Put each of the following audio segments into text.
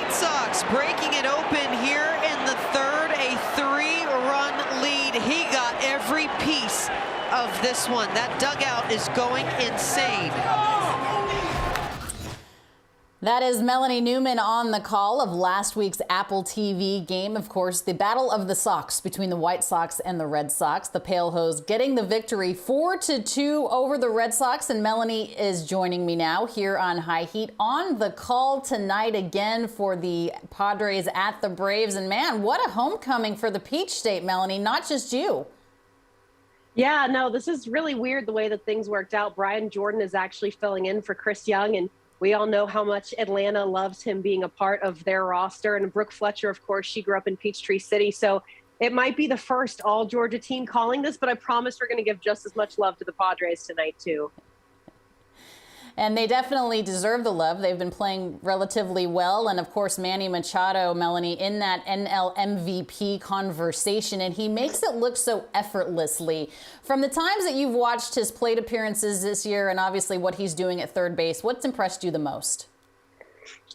Red Sox breaking it open here in the third, a 3-run lead. He got every piece of this one. That dugout is going insane. That is Melanie Newman on the call of last week's Apple TV game. Of course, the battle of the Sox between the White Sox and the Red Sox. The Pale Hose getting the victory 4-2 over the Red Sox. And Melanie is joining me now here on High Heat on the call tonight again for the Padres at the Braves. And man, what a homecoming for the Peach State, Melanie, not just you. Yeah, no, this is really weird the way that things worked out. Brian Jordan is actually filling in for Chris Young, and we all know how much Atlanta loves him being a part of their roster. And Brooke Fletcher, of course, she grew up in Peachtree City. So it might be the first all-Georgia team calling this, but I promise we're going to give just as much love to the Padres tonight, too. And they definitely deserve the love. They've been playing relatively well. And, of course, Manny Machado, Melanie, in that NL MVP conversation. And he makes it look so effortlessly. From the times that you've watched his plate appearances this year and obviously what he's doing at third base, what's impressed you the most?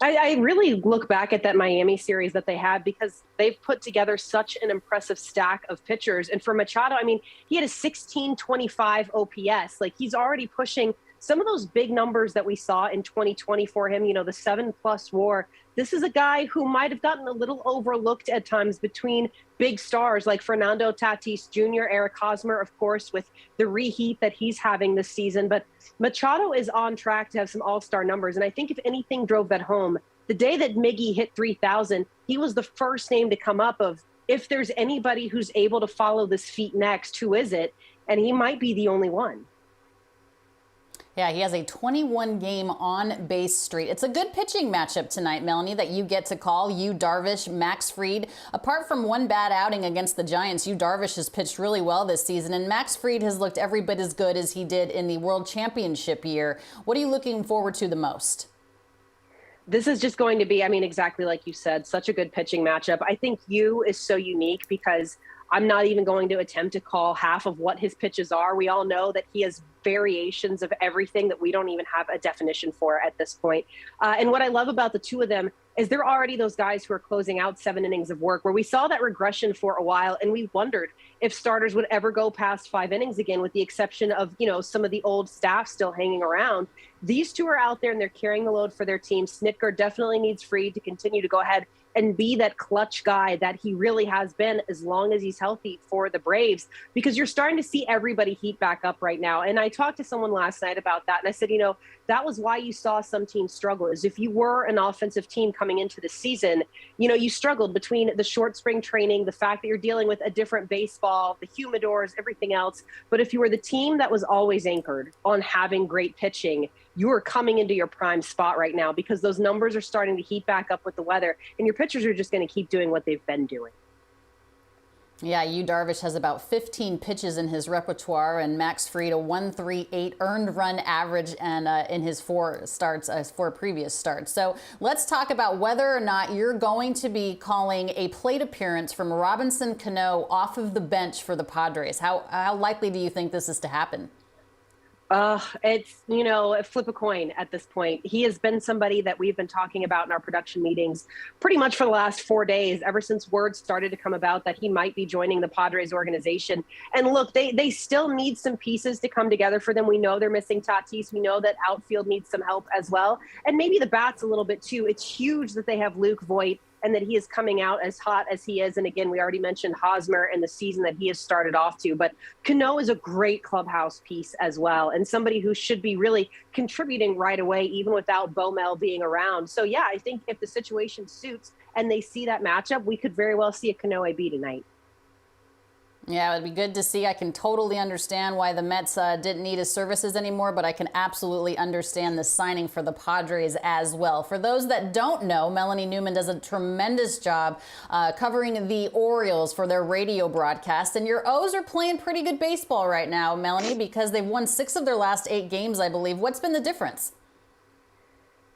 I really look back at that Miami series that they had because they've put together such an impressive stack of pitchers. And for Machado, I mean, he had a 1625 OPS. Like, he's already pushing some of those big numbers that we saw in 2020 for him, you know, the 7+ WAR. This is a guy who might have gotten a little overlooked at times between big stars like Fernando Tatis Jr., Eric Hosmer, of course, with the reheat that he's having this season. But Machado is on track to have some all-star numbers. And I think if anything drove that home, the day that Miggy hit 3,000, he was the first name to come up of, if there's anybody who's able to follow this feat next, who is it? And he might be the only one. Yeah, he has a 21-game on-base streak. It's a good pitching matchup tonight, Melanie, that you get to call. You, Darvish, Max Fried. Apart from one bad outing against the Giants, you, Darvish, has pitched really well this season, and Max Fried has looked every bit as good as he did in the World Championship year. What are you looking forward to the most? This is just going to be, I mean, exactly like you said, such a good pitching matchup. I think you is so unique because I'm not even going to attempt to call half of what his pitches are. We all know that he has variations of everything that we don't even have a definition for at this point. And what I love about the two of them is they're already those guys who are closing out 7 innings of work, where we saw that regression for a while, and we wondered if starters would ever go past 5 innings again, with the exception of, you know, some of the old staff still hanging around. These two are out there and they're carrying the load for their team. Snitker definitely needs Fried to continue to go ahead and be that clutch guy that he really has been as long as he's healthy for the Braves, because you're starting to see everybody heat back up right now. And I talked to someone last night about that, and I said, you know, that was why you saw some teams struggle, is if you were an offensive team coming into the season, you know, you struggled between the short spring training, the fact that you're dealing with a different baseball, the humidors, everything else. But if you were the team that was always anchored on having great pitching, you are coming into your prime spot right now, because those numbers are starting to heat back up with the weather, and your pitchers are just going to keep doing what they've been doing. Yeah, Yu Darvish has about 15 pitches in his repertoire, and Max Fried a 1.38 earned run average, and in his 4 previous starts. So let's talk about whether or not you're going to be calling a plate appearance from Robinson Cano off of the bench for the Padres. How likely do you think this is to happen? It's, you know, flip a coin at this point. He has been somebody that we've been talking about in our production meetings pretty much for the last 4 days, ever since word started to come about that he might be joining the Padres organization. And look, they still need some pieces to come together for them. We know they're missing Tatis. We know that outfield needs some help as well. And maybe the bats a little bit too. It's huge that they have Luke Voit and that he is coming out as hot as he is. And again, we already mentioned Hosmer and the season that he has started off to, but Cano is a great clubhouse piece as well, and somebody who should be really contributing right away, even without Bomel being around. So yeah, I think if the situation suits and they see that matchup, we could very well see a Cano AB tonight. Yeah, it would be good to see. I can totally understand why the Mets didn't need his services anymore, but I can absolutely understand the signing for the Padres as well. For those that don't know, Melanie Newman does a tremendous job covering the Orioles for their radio broadcast. And your O's are playing pretty good baseball right now, Melanie, because they've won 6 of their last 8 games, I believe. What's been the difference?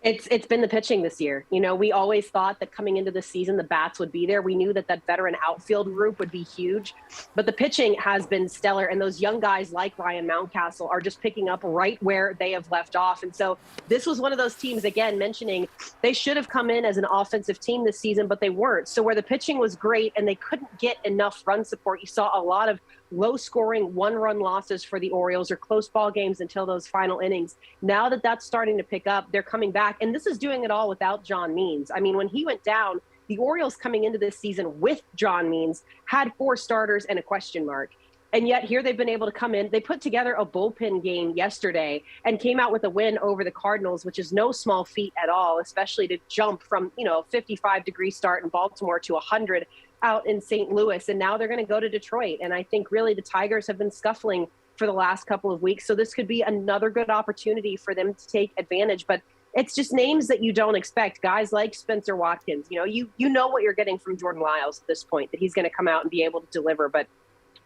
It's been the pitching this year. You know, we always thought that coming into the season, the bats would be there. We knew that that veteran outfield group would be huge, but the pitching has been stellar. And those young guys like Ryan Mountcastle are just picking up right where they have left off. And so this was one of those teams, again, mentioning they should have come in as an offensive team this season, but they weren't. So where the pitching was great and they couldn't get enough run support, you saw a lot of low-scoring one-run losses for the Orioles or close ball games until those final innings. Now that that's starting to pick up, they're coming back. And this is doing it all without John Means. I mean, when he went down, the Orioles coming into this season with John Means had 4 starters and a question mark. And yet here they've been able to come in. They put together a bullpen game yesterday and came out with a win over the Cardinals, which is no small feat at all, especially to jump from, 55-degree start in Baltimore to 100 out in St. Louis. And now they're going to go to Detroit. And I think really the Tigers have been scuffling for the last couple of weeks. So this could be another good opportunity for them to take advantage. But it's just names that you don't expect. Guys like Spencer Watkins, you know what you're getting from Jordan Lyles at this point, that he's going to come out and be able to deliver. But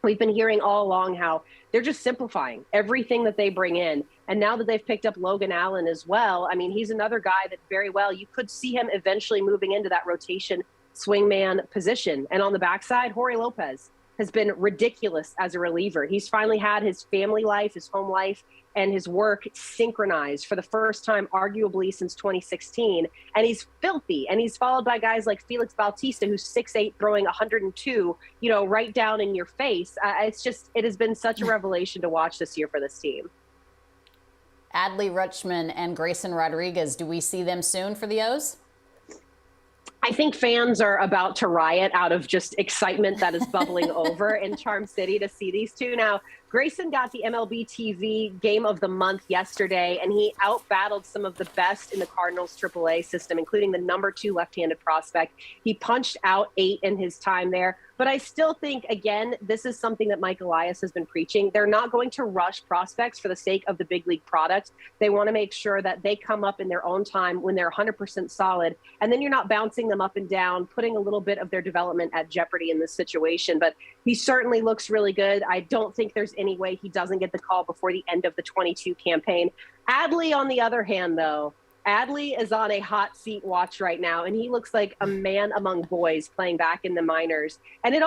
we've been hearing all along how they're just simplifying everything that they bring in. And now that they've picked up Logan Allen as well, I mean, he's another guy that very well, you could see him eventually moving into that rotation swingman position. And on the backside, Jorge Lopez has been ridiculous as a reliever. He's finally had his family life, his home life, and his work synchronized for the first time, arguably since 2016. And he's filthy. And he's followed by guys like Felix Bautista, who's 6'8", throwing 102, right down in your face. It has been such a revelation to watch this year for this team. Adley Rutschman and Grayson Rodriguez, do we see them soon for the O's? I think fans are about to riot out of just excitement that is bubbling over in Charm City to see these two. Now, Grayson got the MLB TV Game of the Month yesterday, and he out-battled some of the best in the Cardinals AAA system, including the #2 left-handed prospect. He punched out 8 in his time there. But I still think, again, this is something that Mike Elias has been preaching. They're not going to rush prospects for the sake of the big league product. They want to make sure that they come up in their own time when they're 100% solid. And then you're not bouncing them up and down, putting a little bit of their development at jeopardy in this situation. But he certainly looks really good. I don't think there's any way he doesn't get the call before the end of the 22 campaign. Adley, on the other hand, though, Adley is on a hot seat watch right now, and he looks like a man among boys playing back in the minors. And it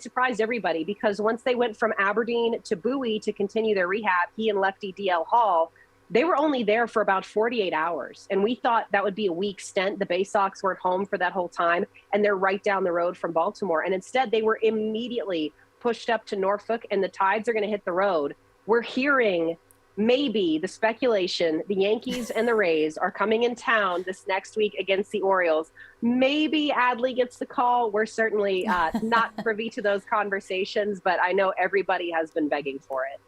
surprised everybody, because once they went from Aberdeen to Bowie to continue their rehab, he and lefty DL Hall, they were only there for about 48 hours. And we thought that would be a week stint. The Bay Sox weren't home for that whole time, and they're right down the road from Baltimore. And instead, they were immediately pushed up to Norfolk, and the Tides are going to hit the road. We're hearing maybe the speculation, the Yankees and the Rays are coming in town this next week against the Orioles. Maybe Adley gets the call. We're certainly not privy to those conversations, but I know everybody has been begging for it.